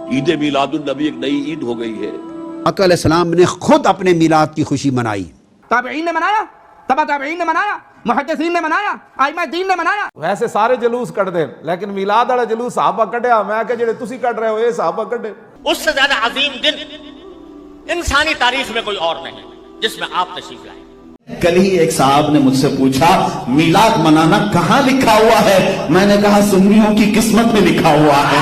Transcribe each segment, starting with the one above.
عید میلاد النبی ایک نئی عید ہو گئی ہے۔ آقا علیہ السلام نے خود اپنے میلاد کی خوشی منائی، تابعین نے منایا، تبع تابعین نے منایا، محدثین نے منایا، ائمہ دین نے منایا۔ ویسے سارے جلوس کٹ دے لیکن میلاد والا جلوس صحابہ کڈیا، میں کہ جڑے تسی کٹ رہے ہو یہ صحابہ کڈے۔ اس سے زیادہ عظیم دن انسانی تاریخ میں کوئی اور نہیں جس میں آپ تشریف لائیں۔ کل ہی ایک صاحب نے مجھ سے پوچھا میلاد منانا کہاں لکھا ہوا ہے؟ میں نے کہا سنیوں کی قسمت میں لکھا ہوا ہے۔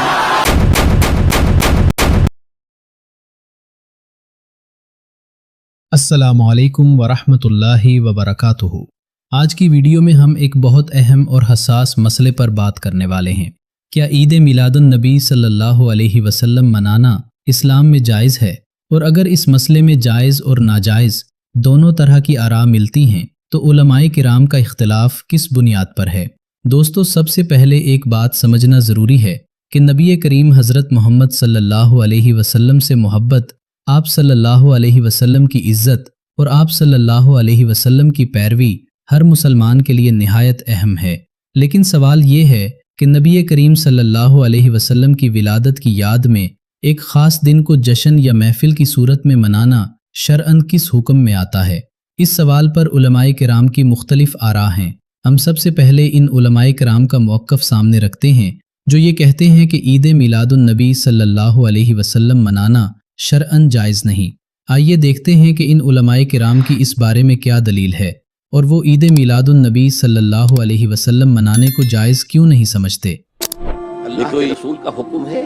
السلام علیکم ورحمۃ اللہ وبرکاتہ۔ آج کی ویڈیو میں ہم ایک بہت اہم اور حساس مسئلے پر بات کرنے والے ہیں۔ کیا عید میلاد النبی صلی اللہ علیہ وسلم منانا اسلام میں جائز ہے؟ اور اگر اس مسئلے میں جائز اور ناجائز دونوں طرح کی آراء ملتی ہیں تو علماء کرام کا اختلاف کس بنیاد پر ہے؟ دوستو، سب سے پہلے ایک بات سمجھنا ضروری ہے کہ نبی کریم حضرت محمد صلی اللہ علیہ وسلم سے محبت، آپ صلی اللہ علیہ وسلم کی عزت اور آپ صلی اللہ علیہ وسلم کی پیروی ہر مسلمان کے لیے نہایت اہم ہے۔ لیکن سوال یہ ہے کہ نبی کریم صلی اللہ علیہ وسلم کی ولادت کی یاد میں ایک خاص دن کو جشن یا محفل کی صورت میں منانا شرعاً کس حکم میں آتا ہے؟ اس سوال پر علماء کرام کی مختلف آراء ہیں۔ ہم سب سے پہلے ان علماء کرام کا موقف سامنے رکھتے ہیں جو یہ کہتے ہیں کہ عید میلاد النبی صلی اللہ علیہ وسلم منانا شرعاً جائز نہیں۔ آئیے دیکھتے ہیں کہ ان علماء کرام کی اس بارے میں کیا دلیل ہے اور وہ عید میلاد النبی صلی اللہ علیہ وسلم منانے کو جائز کیوں نہیں سمجھتے۔ اللہ کے رسول کا حکم ہے،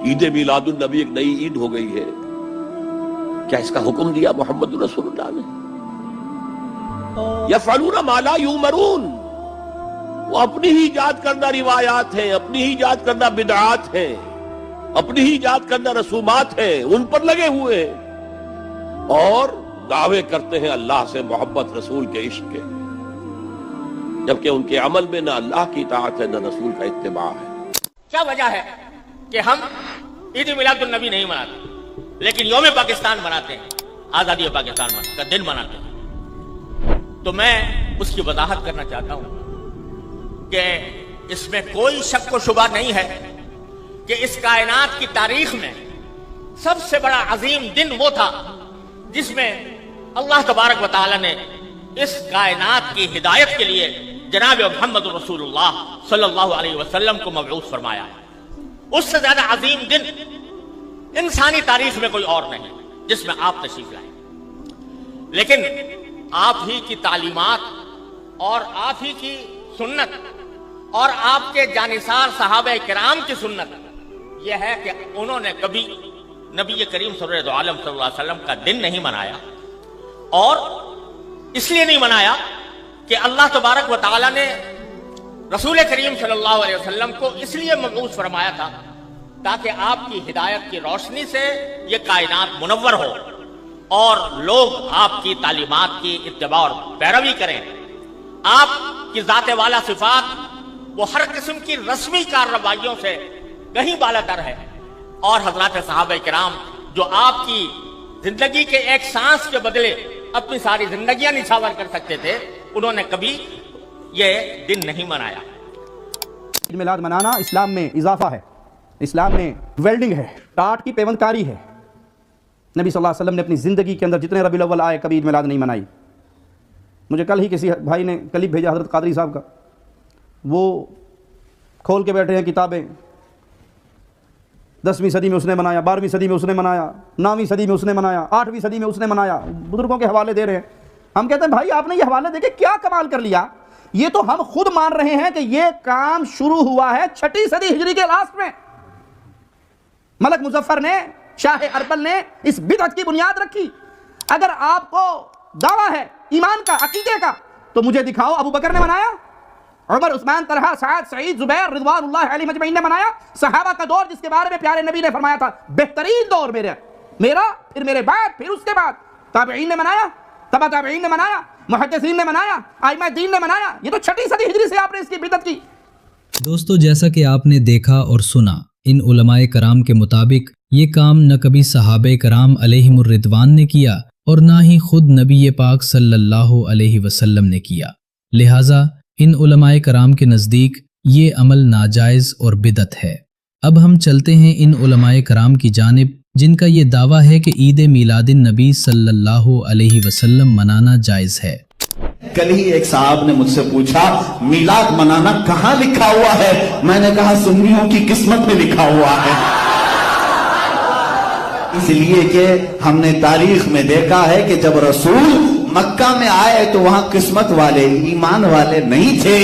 عید میلاد النبی ایک نئی عید ہو گئی ہے۔ کیا اس کا حکم دیا محمد رسول اللہ نے؟ یفعلون ما لا یؤمرون، وہ اپنی ہی ایجاد کردہ روایات ہیں، اپنی ہی ایجاد کردہ بدعات ہیں، اپنی ہی ایجاد کردہ رسومات ہیں، ان پر لگے ہوئے ہیں اور دعوے کرتے ہیں اللہ سے محبت، رسول کے عشق کے، جبکہ ان کے عمل میں نہ اللہ کی اطاعت ہے نہ رسول کا اتباع ہے۔ کیا وجہ ہے کہ ہم عید میلاد النبی نہیں مناتے لیکن یوم پاکستان مناتے ہیں، آزادی پاکستان کا دن مناتے ہیں؟ تو میں اس کی وضاحت کرنا چاہتا ہوں کہ اس میں کوئی شک و شبہ نہیں ہے کہ اس کائنات کی تاریخ میں سب سے بڑا عظیم دن وہ تھا جس میں اللہ تبارک و تعالی نے اس کائنات کی ہدایت کے لیے جناب محمد رسول اللہ صلی اللہ علیہ وسلم کو مبعوث فرمایا ہے۔ اس سے زیادہ عظیم دن انسانی تاریخ میں کوئی اور نہیں جس میں آپ تشریف لائیں۔ لیکن آپ ہی کی تعلیمات اور آپ ہی کی سنت اور آپ کے جانثار صحابہ کرام کی سنت یہ ہے کہ انہوں نے کبھی نبی کریم سرور عالم صلی اللہ علیہ وسلم کا دن نہیں منایا، اور اس لیے نہیں منایا کہ اللہ تبارک و تعالی نے رسول کریم صلی اللہ علیہ وسلم کو اس لیے مبعوث فرمایا تھا تاکہ آپ کی ہدایت کی روشنی سے یہ کائنات منور ہو اور لوگ آپ کی تعلیمات کی اتباع اور پیروی کریں۔ آپ کی ذات والا صفات وہ ہر قسم کی رسمی کارروائیوں سے کہیں بالاتر ہے، اور حضرات صحابہ کرام جو آپ کی زندگی کے ایک سانس کے بدلے اپنی ساری زندگیاں نچھاور کر سکتے تھے، انہوں نے کبھی یہ دن نہیں منایا۔ عید میلاد منانا اسلام میں اضافہ ہے، اسلام میں ویلڈنگ ہے، ٹاٹ کی پیوند کاری ہے۔ نبی صلی اللہ علیہ وسلم نے اپنی زندگی کے اندر جتنے ربیع الاول آئے کبھی عید میلاد نہیں منائی۔ مجھے کل ہی کسی بھائی نے کلپ بھیجا حضرت قادری صاحب کا، وہ کھول کے بیٹھے ہیں کتابیں، 10ویں صدی میں اس نے منایا، 12ویں صدی میں اس نے منایا، 9ویں صدی میں اس نے منایا، 8ویں صدی میں اس نے منایا، بزرگوں کے حوالے دے رہے ہیں۔ ہم کہتے ہیں بھائی آپ نے یہ حوالے دے کے کیا کمال کر لیا؟ یہ تو ہم خود مان رہے ہیں کہ یہ کام شروع ہوا ہے 6 صدی ہجری کے لاسٹ میں۔ ملک مظفر نے، شاہ اربل نے اس بدعت کی بنیاد رکھی۔ اگر آپ کو دعویٰ ہے ایمان کا، عقیدے کا، تو مجھے دکھاؤ ابو بکر نے منایا، عمر، عثمان، طلحہ، سعد، سعید، زبیر رضوان اللہ علیہ مجمعین نے منایا۔ صحابہ کا دور جس کے بارے میں پیارے نبی نے فرمایا تھا بہترین دور میرا، پھر میرے بعد، پھر اس کے بعد تابعین نے منایا، تبع تابعین نے منایا، محدثین نے منایا، ائمہ دین نے منایا۔ یہ تو 6 صدی ہجری سے آپ نے اس کی بدعت کی۔ دوستو، جیسا کہ آپ نے دیکھا اور سنا، ان علماء کرام کے مطابق یہ کام نہ کبھی صحابہ کرام علیہم الرضوان نے کیا اور نہ ہی خود نبی پاک صلی اللہ علیہ وسلم نے کیا۔ لہٰذا ان علماء کرام کے نزدیک یہ عمل ناجائز اور بدعت ہے۔ اب ہم چلتے ہیں ان علماء کرام کی جانب جن کا یہ دعویٰ ہے کہ عید میلاد النبی صلی اللہ علیہ وسلم منانا جائز ہے۔ کل ہی ایک صاحب نے مجھ سے پوچھا میلاد منانا کہاں لکھا ہوا ہے؟ میں نے کہا سنیوں کی قسمت میں لکھا ہوا ہے، اس لیے کہ ہم نے تاریخ میں دیکھا ہے کہ جب رسول مکہ میں آئے تو وہاں قسمت والے ایمان والے نہیں تھے،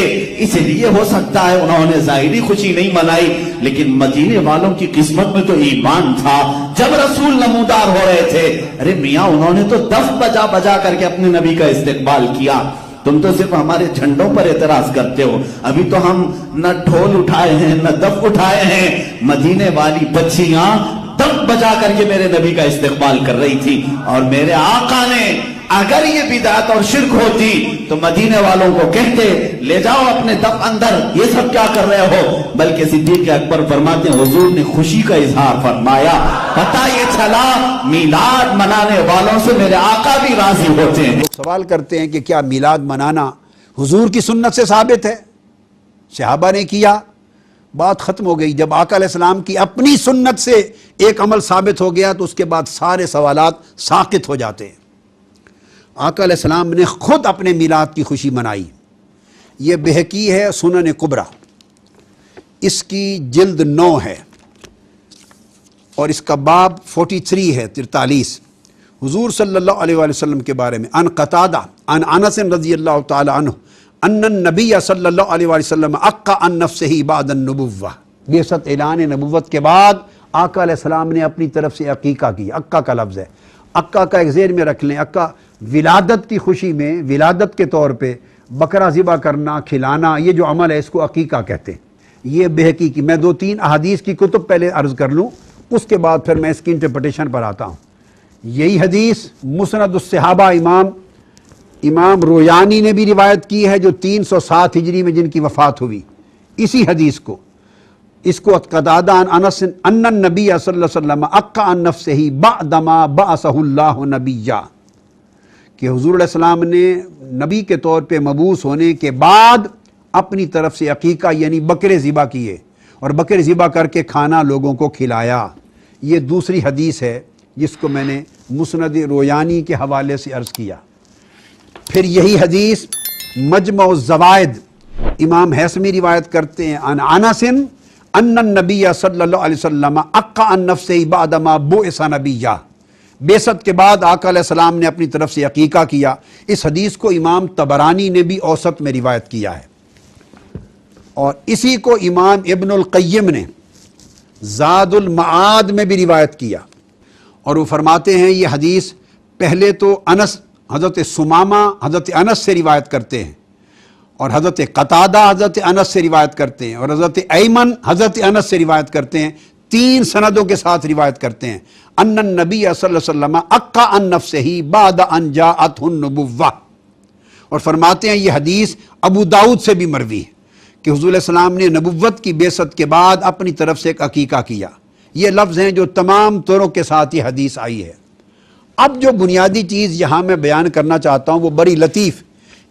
اس لیے ہو سکتا ہے انہوں نے ظاہری خوشی نہیں منائی، لیکن مدینے والوں کی قسمت میں تو ایمان تھا۔ جب رسول نمودار ہو رہے تھے، ارے میاں انہوں نے تو دف بجا بجا کر کے اپنے نبی کا استقبال کیا، تم تو صرف ہمارے جھنڈوں پر اعتراض کرتے ہو۔ ابھی تو ہم نہ ڈھول اٹھائے ہیں نہ دف اٹھائے ہیں، مدینے والی بچیاں دف بجا کر کے میرے نبی کا استقبال کر رہی تھی، اور میرے آقا نے اگر یہ بدعت اور شرک ہوتی تو مدینے والوں کو کہتے لے جاؤ اپنے دف اندر، یہ سب کیا کر رہے ہو؟ بلکہ صدیق اکبر فرماتے ہیں حضور نے خوشی کا اظہار فرمایا، پتہ یہ چلا میلاد منانے والوں سے میرے آقا بھی راضی ہوتے ہیں۔ سوال کرتے ہیں کہ کیا میلاد منانا حضور کی سنت سے ثابت ہے؟ صحابہ نے کیا، بات ختم ہو گئی۔ جب آقا علیہ السلام کی اپنی سنت سے ایک عمل ثابت ہو گیا تو اس کے بعد سارے سوالات ساقط ہو جاتے ہیں۔ آقا علیہ السلام نے خود اپنے میلاد کی خوشی منائی، یہ بہقی ہے سنن کبریٰ، اس کی جلد 9 ہے اور اس کا باب 43 ہے 43۔ حضور صلی اللہ علیہ وآلہ وسلم کے بارے میں عن قتادہ عن انس رضی اللہ تعالی عنہ ان النبی صلی اللہ علیہ وآلہ وسلم عقّ عن نفسہ بعد النبوہ، بعثت اعلان نبوت کے بعد آقا علیہ السلام نے اپنی طرف سے عقیقہ کی۔ عقّہ کا لفظ ہے، عقّہ کا ایک ذہن میں رکھ لیں، عقّہ ولادت کی خوشی میں ولادت کے طور پہ بکرا ذبح کرنا کھلانا، یہ جو عمل ہے اس کو عقیقہ کہتے ہیں۔ یہ بہقی کی، میں 2-3 احادیث کی کتب پہلے عرض کر لوں، اس کے بعد پھر میں اس کی انٹرپریٹیشن پر آتا ہوں۔ یہی حدیث مسند الصحابہ امام رویانی نے بھی روایت کی ہے، جو 307 ہجری میں جن کی وفات ہوئی۔ اسی حدیث کو اس کو قتادہ عن انس ان النبی صلی اللہ علیہ وسلم عقّ عن نفسہ بعدما بعثہ اللہ نبیّا، کہ حضور علیہ السلام نے نبی کے طور پہ مبعوث ہونے کے بعد اپنی طرف سے عقیقہ یعنی بکرے ذبح کیے اور بکرے ذبح کر کے کھانا لوگوں کو کھلایا۔ یہ دوسری حدیث ہے جس کو میں نے مسند رویانی کے حوالے سے عرض کیا۔ پھر یہی حدیث مجمع الزوائد امام حیثمی روایت کرتے ہیں عن انس ان النبی صلی اللہ علیہ وسلم عقّ عن نفسہ بعدما بعث نبیّا، بعثت کے بعد آقا علیہ السلام نے اپنی طرف سے عقیقہ کیا۔ اس حدیث کو امام طبرانی نے بھی اوسط میں روایت کیا ہے، اور اسی کو امام ابن القیم نے زاد المعاد میں بھی روایت کیا، اور وہ فرماتے ہیں یہ حدیث پہلے تو انس حضرت ثمامہ حضرت انس سے روایت کرتے ہیں، اور حضرت قتادہ حضرت انس سے روایت کرتے ہیں، اور حضرت ایمن حضرت انس سے روایت کرتے ہیں، 3 سندوں کے ساتھ روایت کرتے ہیں۔ ان النبی صلی اللہ علیہ وسلم عقّ عن نفسہ بعد ان جاءتہ النبوہ، اور فرماتے ہیں یہ حدیث ابو داؤد سے بھی مروی ہے کہ حضور علیہ السلام نے نبوت کی بعثت کے بعد اپنی طرف سے ایک عقیقہ کیا۔ یہ لفظ ہیں جو تمام طرق کے ساتھ یہ حدیث آئی ہے۔ اب جو بنیادی چیز یہاں میں بیان کرنا چاہتا ہوں وہ بڑی لطیف،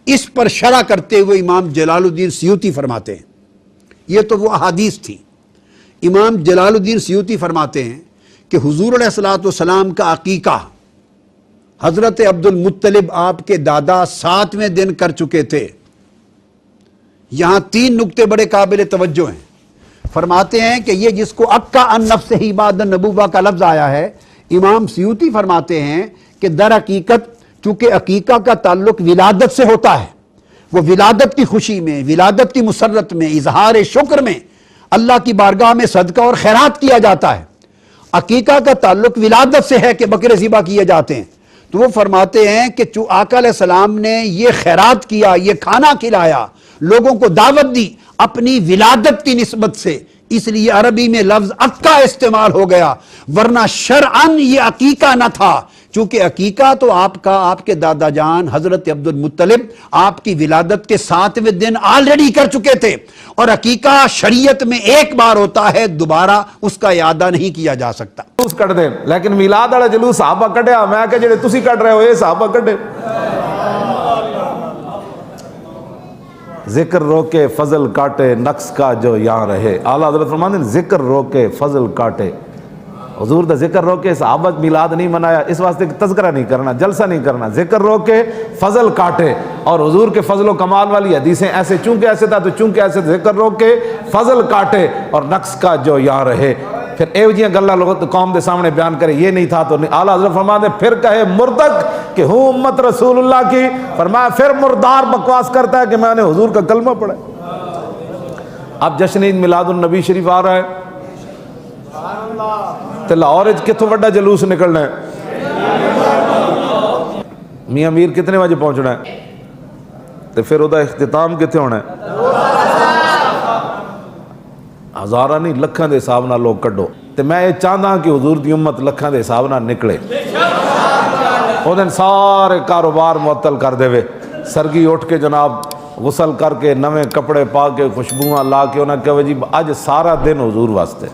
اس پر شرح کرتے ہوئے امام جلال الدین سیوطی فرماتے ہیں، یہ تو وہ احادیث تھی۔ امام جلال الدین سیوطی فرماتے ہیں کہ حضور علیہ الصلوۃ والسلام کا عقیقہ حضرت عبد المطلب آپ کے دادا 7ویں دن کر چکے تھے۔ یہاں 3 نکتے بڑے قابل توجہ ہیں۔ فرماتے ہیں کہ یہ جس کو عقّ عن نفسہ بعد النبوہ کا لفظ آیا ہے، امام سیوطی فرماتے ہیں کہ در حقیقت چونکہ عقیقہ کا تعلق ولادت سے ہوتا ہے، وہ ولادت کی خوشی میں، ولادت کی مسرت میں، اظہار شکر میں اللہ کی بارگاہ میں صدقہ اور خیرات کیا جاتا ہے۔ عقیقہ کا تعلق ولادت سے ہے کہ بکرے ذبح کیے جاتے ہیں۔ تو وہ فرماتے ہیں کہ آقا علیہ السلام نے یہ خیرات کیا، یہ کھانا کھلایا، لوگوں کو دعوت دی اپنی ولادت کی نسبت سے، اس لیے عربی میں لفظ عقہ استعمال ہو گیا، ورنہ شرعاً یہ عقیقہ نہ تھا، چونکہ عقیقہ تو آپ کے دادا جان حضرت عبد المطلب آپ کی ولادت کے 7ویں دن آلریڈی کر چکے تھے، اور عقیقہ شریعت میں ایک بار ہوتا ہے، دوبارہ اس کا اعادہ نہیں کیا جا سکتا۔ جلوس کٹ دے، لیکن میلاد والا جلوس صحابہ کڈیا، میں کہ جڑے تسی کٹ رہے ہو یہ صحابہ کڈے۔ ذکر روکے فضل کاٹے نقص کا جو یہاں رہے. اعلیٰ حضرت فرماتے ہیں ذکر روکے فضل کاٹے. حضور دا ذکر روکے صحابہ میلاد نہیں منایا اس واسطے کہ تذکرہ نہیں کرنا, جلسہ نہیں کرنا. ذکر روکے فضل کاٹے. اور حضور کے فضل و کمال والی حدیثیں ایسے چونکہ ایسے تھا تو چونکہ ایسے ذکر روکے فضل کاٹے اور نقص کا جو یہاں رہے. پھر ایو جیاں گلاں لوگ قوم دے سامنے بیان کرے یہ نہیں تھا تو نہیں. اعلیٰ حضرت فرماتے ہیں پھر کہے مردک کہ ہوں امت رسول اللہ کی, فرمایا پھر مردار بکواس کرتا ہے کہ میں نے حضور کا کلمہ پڑھا. اب جشن عید میلاد النبی شریف آ رہا ہے تو لاہور کتوں بڑا جلوس نکلنا ہے, میاں میر کتنے بجے پہنچنا ہے تو پھر وہ اختتام کتنے ہونا ہے؟ ہزارہ نہیں لکھاں دے حساب نہ لوگ کڈو. تو میں یہ چاہتا کہ حضور دی امت لکھاں دے حساب نہ نکلے. وہ دن سارے کاروبار معطل کر دے وے, سرگی اٹھ کے جناب غسل کر کے نویں کپڑے پا کے خوشبوواں لا کے انہیں کہو جی اج سارا دن حضور واسطے.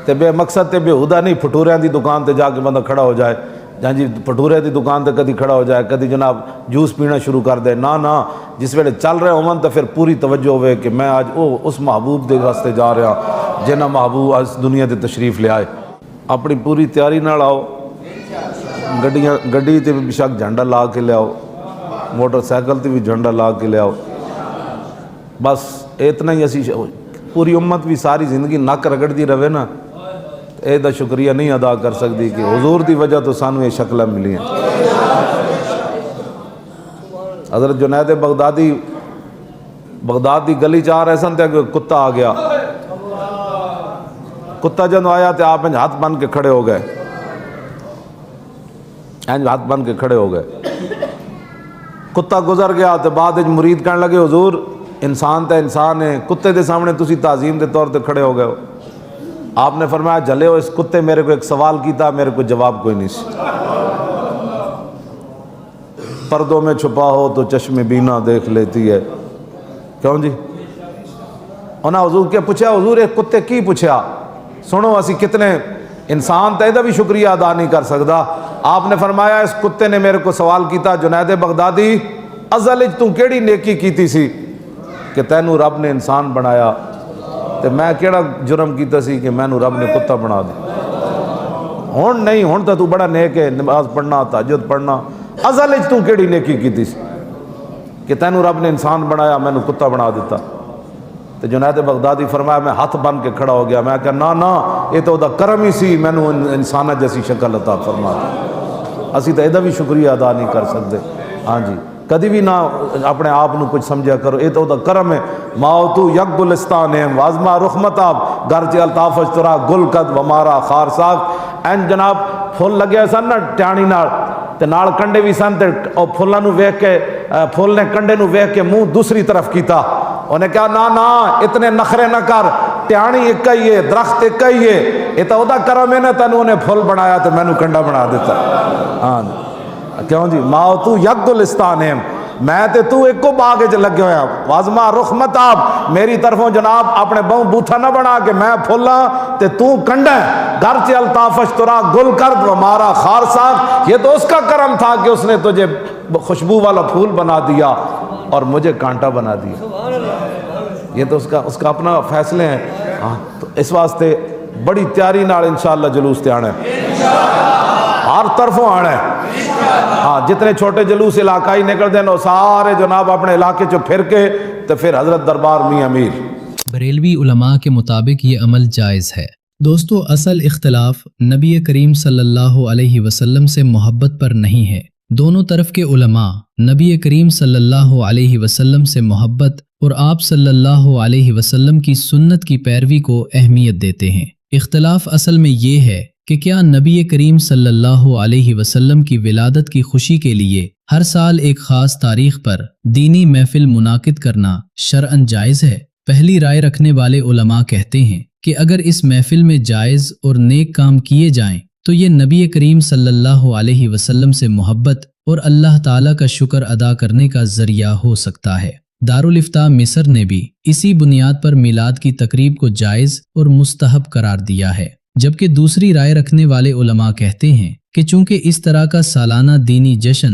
تے بے مقصد تے بے ہدا نہیں پھٹوریاں دی دکان تے جا کے بندہ کھڑا ہو جائے, جہاں جی پھٹورے دی دکان تے کدی کھڑا ہو جائے, کدی جناب جوس پینا شروع کر دے. نہ جس ویلے چل رہے ہون تو پھر پوری توجہ ہوئے کہ میں آج اس محبوب دے واسطے جا رہا جنہ محبوب آج دنیا تے تشریف لے آئے. اپنی پوری تیاری نال آؤ, گڈی تے بھی شک جھنڈا لا کے لے آؤ, موٹر سائیکل تے بھی جھنڈا لا کے لے آؤ. بس اتنا ہی اسی پوری امت بھی ساری زندگی نک رگڑ دی رہے نا, اے دا شکریہ نہیں ادا کر سکتی کہ حضور دی وجہ تو سانو یہ شکلیں ملی ہیں. حضرت جنید بغدادی بغداد دی گلی چاہ رہے سن تے کتا آ گیا. کتا جب آیا تو آپ ہاتھ بن کے کھڑے ہو گئے, ہاتھ بن کے کھڑے ہو گئے. کتا گزر گیا تو بعد مرید کہنے لگے حضور انسان تے انسان ہے, کتے دے سامنے تسی تعظیم دے طور تے کھڑے ہو گئے ہو. آپ نے فرمایا جلے ہو اس کتے میرے کو ایک سوال کیتا, میرے کو جواب کوئی نہیں سی. پردوں میں چھپا ہو تو چشم بینا دیکھ لیتی ہے. کیوں جی انہاں حضور کیا پوچھا, حضور ایک کتے کی پوچھا, سنو اسی کتنے انسان تے دا بھی شکریہ ادا نہیں کر سکتا. آپ نے فرمایا اس کتے نے میرے کو سوال کیتا جنید بغدادی ازل تو کیڑی نیکی کیتی سی کہ تینوں رب نے انسان بنایا, تے میں کیڑا جرم کیتا سی کہ میں نو رب نے کتا بنا دیا. ہون نہیں, ہون تو بڑا نیک ہے, نماز پڑھنا تہجد پڑھنا. ازل تو کیڑی نیکی کیتی سی کہ تینوں رب نے انسان بنایا میں نو کتا بنا دیتا. تو جنید بغدادی فرمایا میں ہاتھ بن کے کھڑا ہو گیا, میں کہا نا یہ تو دا کرم ہی سی, میں نو انسانہ جیسی شکل عطا فرما دی. اسی تو یہ بھی شکریہ ادا نہیں کر سکتے. ہاں جی کدی بھی نہ اپنے آپ نو کچھ سمجھا کرو, یہ تو دا کرم ہے. ماؤتو یک گلستان ہے وازما رخمتاب گرچہ الطافش ترا گل قد ومارا خار ساک. این جناب پھول لگے سن نا ٹیانی نال تے نال کنڈے بھی سن تے او پھولاں نو ویکھ کے پھول نے کنڈے نو ویکھ کے منہ دوسری طرف کیتا. انہیں کہا نا اتنے نخرے نہ کر, ٹیانی ایک ہی ہے, درخت ایک ہی ہے, یہ تو دا کرم ہے نا تینوں نے پھول بنایا تو میں نو کنڈا بنا دیتا. ہاں کیوں جی ماؤتو یک گلستان ہے, میں تے تو ایک کو باغ وچ لگے ہویا. وازما رخ متاب میری طرفوں جناب اپنے بہوں بوتھا نہ بنا کہ میں پھولاں تے تو کنڈا, گھر چ الطافش ترا گل کرد و مارا خار ساخ. یہ تو اس کا کرم تھا کہ اس نے تجھے خوشبو والا پھول بنا دیا اور مجھے کانٹا بنا دیا. یہ تو اس کا اپنا فیصلے ہیں. ہاں تو اس واسطے بڑی تیاری نال انشاءاللہ جلوس تے آنا ہے, ہر طرفوں آنا ہے. ہاں جتنے چھوٹے جلوس علاقائی نکل دیں سارے جناب اپنے علاقے چو پھر کے تو پھر حضرت دربار میاں امیر. بریلوی علماء کے مطابق یہ عمل جائز ہے. دوستو اصل اختلاف نبی کریم صلی اللہ علیہ وسلم سے محبت پر نہیں ہے. دونوں طرف کے علماء نبی کریم صلی اللہ علیہ وسلم سے محبت اور آپ صلی اللہ علیہ وسلم کی سنت کی پیروی کو اہمیت دیتے ہیں. اختلاف اصل میں یہ ہے کہ کیا نبی کریم صلی اللہ علیہ وسلم کی ولادت کی خوشی کے لیے ہر سال ایک خاص تاریخ پر دینی محفل منعقد کرنا شرعاً جائز ہے؟ پہلی رائے رکھنے والے علماء کہتے ہیں کہ اگر اس محفل میں جائز اور نیک کام کیے جائیں تو یہ نبی کریم صلی اللہ علیہ وسلم سے محبت اور اللہ تعالیٰ کا شکر ادا کرنے کا ذریعہ ہو سکتا ہے. دارالفتاء مصر نے بھی اسی بنیاد پر میلاد کی تقریب کو جائز اور مستحب قرار دیا ہے. جبکہ دوسری رائے رکھنے والے علماء کہتے ہیں کہ چونکہ اس طرح کا سالانہ دینی جشن